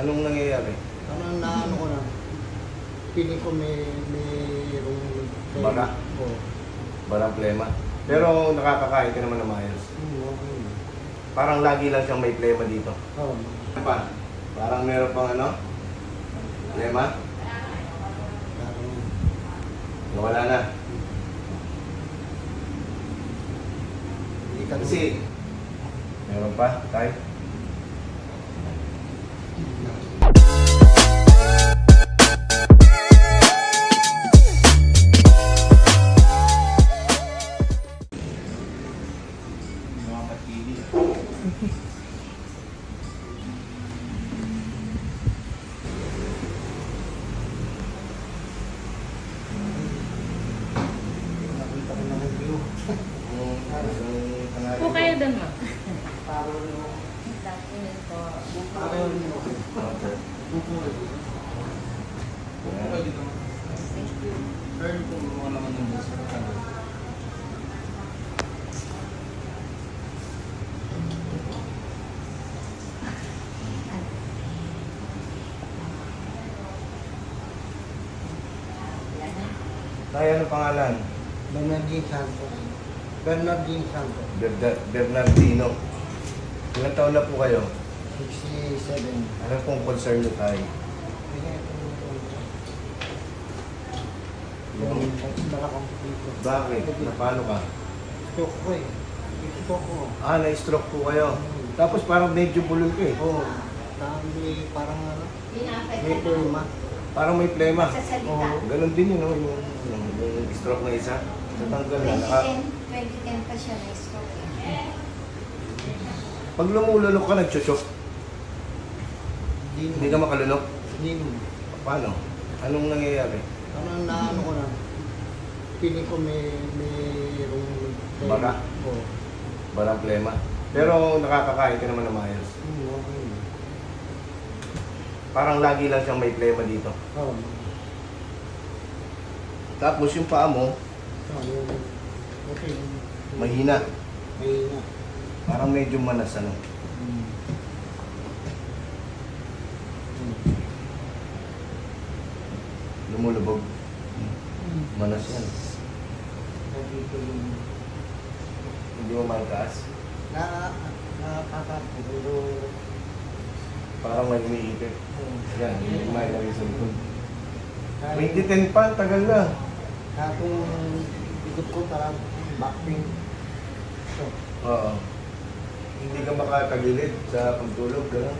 Anong nangyayari? Parang naano ko na. Piling ko mayroong Baga? Oo. Barang plema. Pero nakakakain ka naman na maayos. Okay. Parang lagi lang siyang may plema dito. Oo. Ano pa? Parang meron pang ano? Plema? Parang Nawala na. hindi ka Kasi, meron pa, tay? Mga patili. nakita ko na ng view. Po kayo doon, ma. Parang Dati nito. parang Okay. Thank you. Pero kung mga naman ng bus, Tay, ano pangalan? Bernardine Santos. Bernardine Santos. Bernardino. Ilang taon na po kayo? 67. Ano pong concern nyo, tay? Yung malakang dito. Bakit? Napano ka? Stroke ko eh. Stroke ko. Ah, na-stroke po kayo. Tapos parang medyo bulol ka eh. Oo. Sabi parang ano. May plema. Parang may plema. Sa salita. Oo. Ganon din yun, no? Yung stroke na isa. Natanggal na. 2010 pa siya na-stroke. Pag lumulunok ka, nagchuchok. Hindi ka makalunok. Hindi. Paano? Anong nangyayari? Parang naano ko na. Piling ko mayroong Baga? Oo. Barang plema. Pero nakakakain ka naman na maayos. Okay. Parang lagi lang siyang may plema dito. Oo. Tapos yung paa mo, Okay. mahina. Mahina. Parang medyo manas, ano? Lumulubog. Manas yan. Dito yung Hindi mo maitaas. nakakapos. Pero Parang may umiipit. Yan, hindi mo mailagay sa likod. kahit 2010 pa, tagal na. yung ikot ko parang back pain. So, Oo. Hindi ka makatagilid sa pagtulog, gano'n.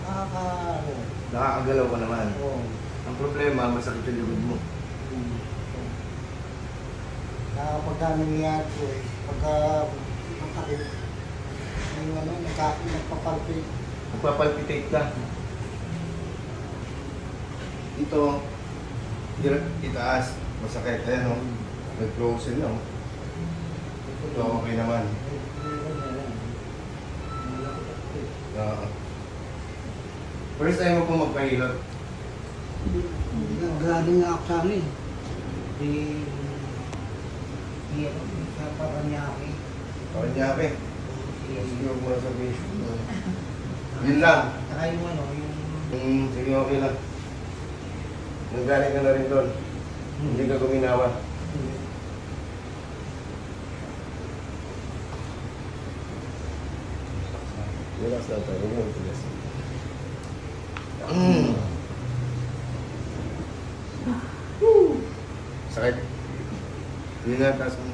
ano. Nakakagalaw ka naman. Oo. Ang problema, masakit yung likod mo. Pagka nangyayari ko eh, pagka masakit, yung ano, nagpapalpate. Magpapalpitate ka. Ito, itaas, masakit. Ayan o, nag-close na o. Ito, okay naman. First time mo po magpahilot. Galing nga ako sa amin. Sa Paranaque. Paranaque. Sige, huwag mo na sabihin. Yun lang. Saka yung ano, yung... Sige, okay lang. Nanggaling ka na rin doon. Hindi ka guminawa. Relax lang tayo. Huwag mo itigas. Sakit. Hindi na, taas mo.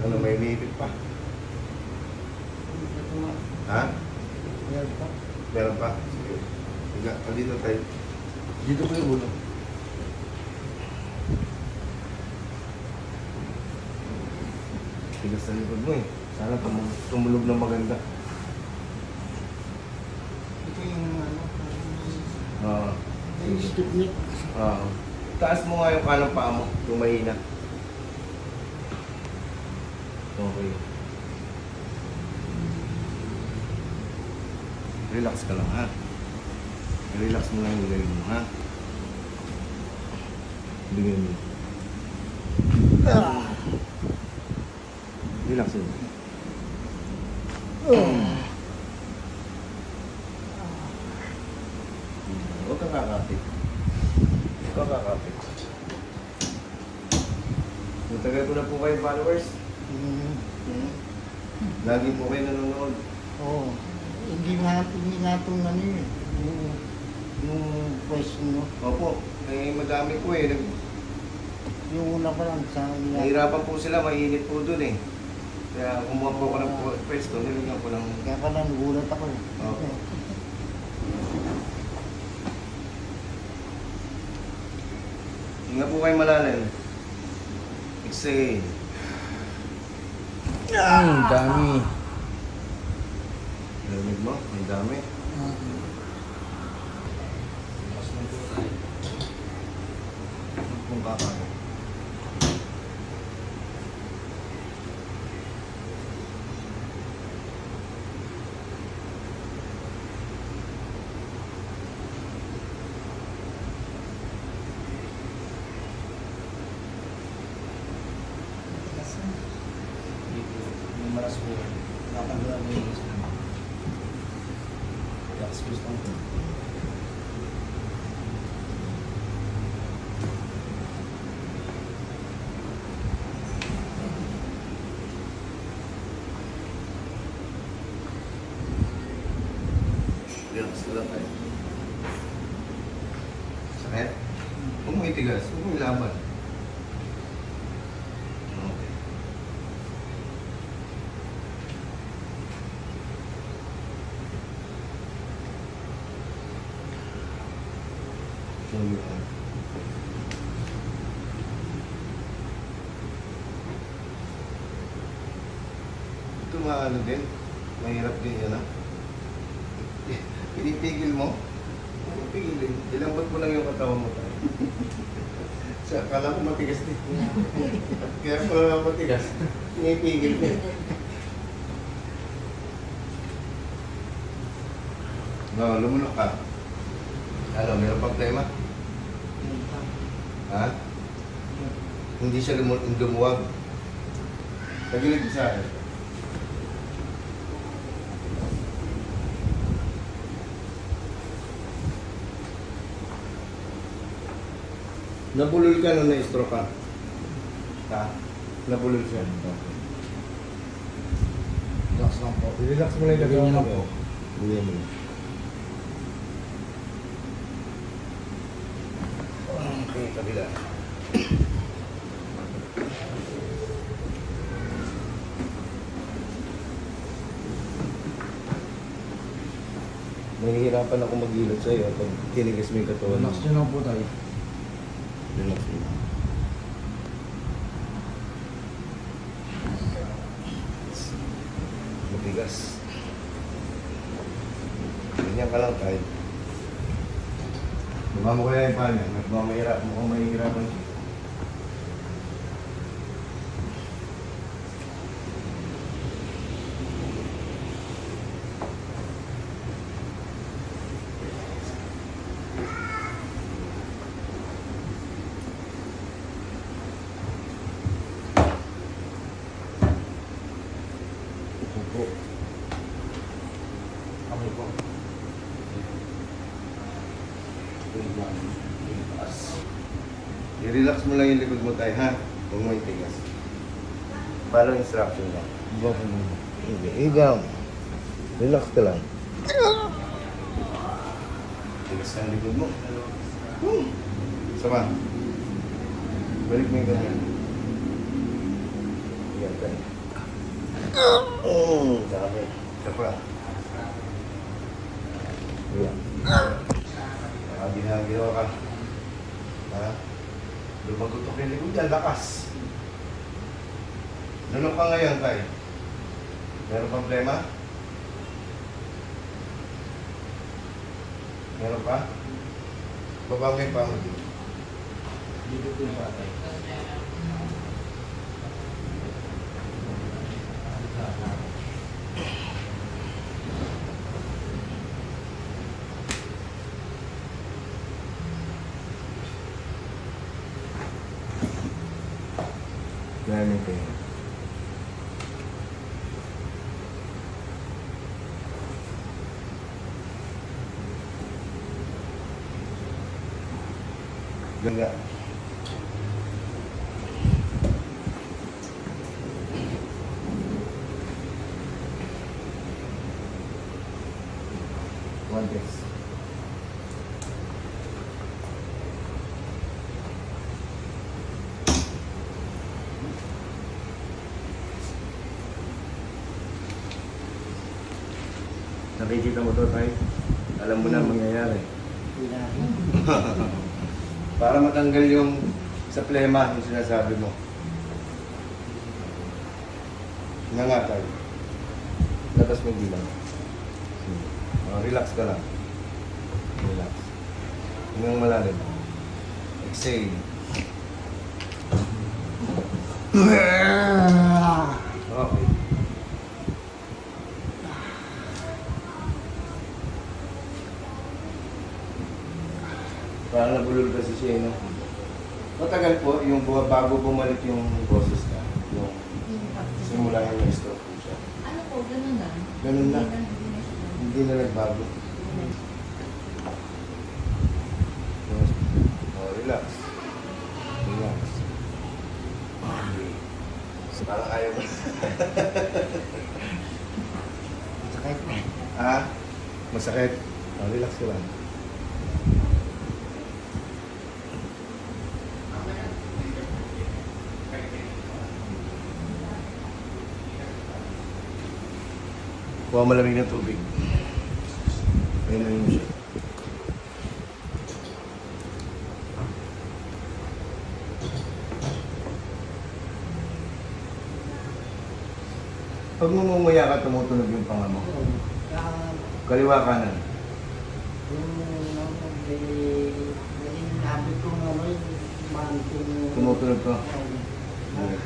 Ano, may umiipit pa. Ha? Meron pa. Meron pa. Sige. Higa, dito tayo. Dito ko yung ulo. Tigas sa likod mo eh. Sana tumulog ng maganda. Ito yung ano, Oo. yung stiffneck. Oo. Taas mo nga yung kanang paa mo. Yung mahina. Okay. Relax ka lang ha. Relax mo lang yung leg mo ha. Bigyan mo. Relax mo. Huwag kang kakapit. Huwag kang kakapit. Matagal ko na po kayo followers. Lagi po kayo nanonood. Oo. Hindi nga itong ano yun. Yung question mo. Opo, eh madami po eh. Yung una pa lang sa Nahirapan po sila, mainit po dun eh. Kaya kumuha po ako ng pwesto, nilagyan ko ng... Kaya pala nagulat ako eh. Opo. Hinga po kayo malalim. Exhale. Dami. Lamig mo, ang dami. Mas lang po tayo. Kung kakain. Hindi po. Yung maras po. Nakakagawa mo yung isa. Relax po lang po. Relax lang kayo. Sakit? Huwag mo itigas, huwag mo ilaban. Okay. Show me on. Ito maano din, mahirap din yan ha. Pinipigil mo? Pinipigil. Ilambot mo lang yung katawan mo tayo. Sa akala ko matigas din. Kaya pala matigas. Pinipigil din. No, lumunok ka. Ano, mayroong problema? Ha? Hindi siya lumuwag. Tagilid sa akin. Nabulol ka nung na-stroke ka? Ha? Nabulol siya? Okay. Relax lang po. Relax mo lang yung Ganyan lang po. Ganyan mo lang. Okay, kabila. Nahihirapan ako mag-ilot sa'yo pag tinigas mo yung katawan. Relax nyo lang po tayo. Relax mo. Matigas. Ganyan ka lang tayo. Baba mo kaya yung paa niya. Mukhang mahihirapan siya. Upo. Kamay po. I-relax mo lang yung likod mo tayo, ha? Huwag mo itigas. Follow instruction ka. Hindi. Ikaw. Relax ka lang. Tigas ka ang likod mo. Sama. Balik mo yung ganyan. Yan, ganyan. Dami. Isa pa. Yan. Ginagawa ka. Ha? Lumagutok yung likod yan, lakas. Lunok ka ngayon, Tay. Meron problema? Meron pa? Baba mo yung paa mo dito. Dito po yung patay. Gamit kayo. Ganda. One test. Nakikita mo to, Tay? Alam mo na ang mangyayari. Para matanggal yung sa plema, yung sinasabi mo. Nga nga, Tay. Labas mo bilang. Relax ka lang. Relax. Hanggang malalim. Exhale. Okay. Parang nabulol kasi siya, no? Matagal po, yung bago bumalik yung boses na. Yung simula yung na-stroke po siya. Ano po, ganun na? Ganun na. Hindi na nagbago. Oh, relax. Relax. Okay. Parang ayaw mo. Masakit na. Ah? Masakit? Oh, relax ka lang. Kuha malamig ng tubig. Ayun na yun siya. Pag mumumuya ka, tumutunog yung panga mo. Kaliwa kanan. Yung nabi ko nga may manting. Tumutunog ka. Okay.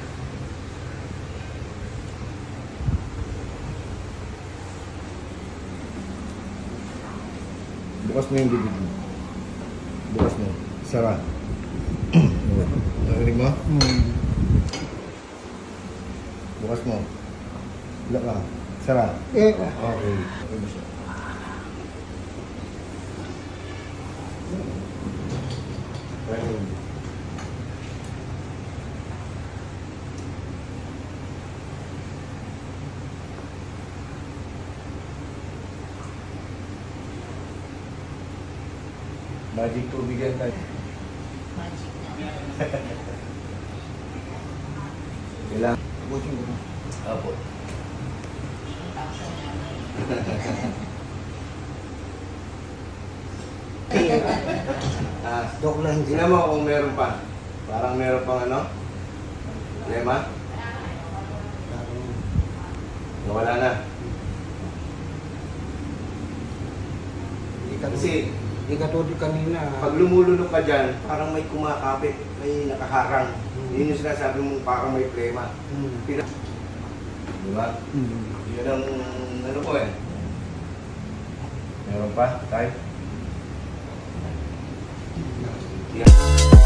Bukas mo yung bibig mo. Bukas mo. Sara. Narinig mo? Bukas mo. Wala ka. Sara. Eh, Okay. Okay mo siya. Right. Magic tubig yan tayo. Magic na. Kailangan. busin ko. Apo. Dok lang siya. Tingnan mo kung meron pa. Parang meron pang ano? Lema? Nawala na. Kasi Di katulad kanina. pag lumulunok ka dyan, parang may kumakapit, may nakaharang. Yun yung sinasabi mo, parang may plema. Diba? Yun ang ano po eh. Meron pa? Tayo? Yeah.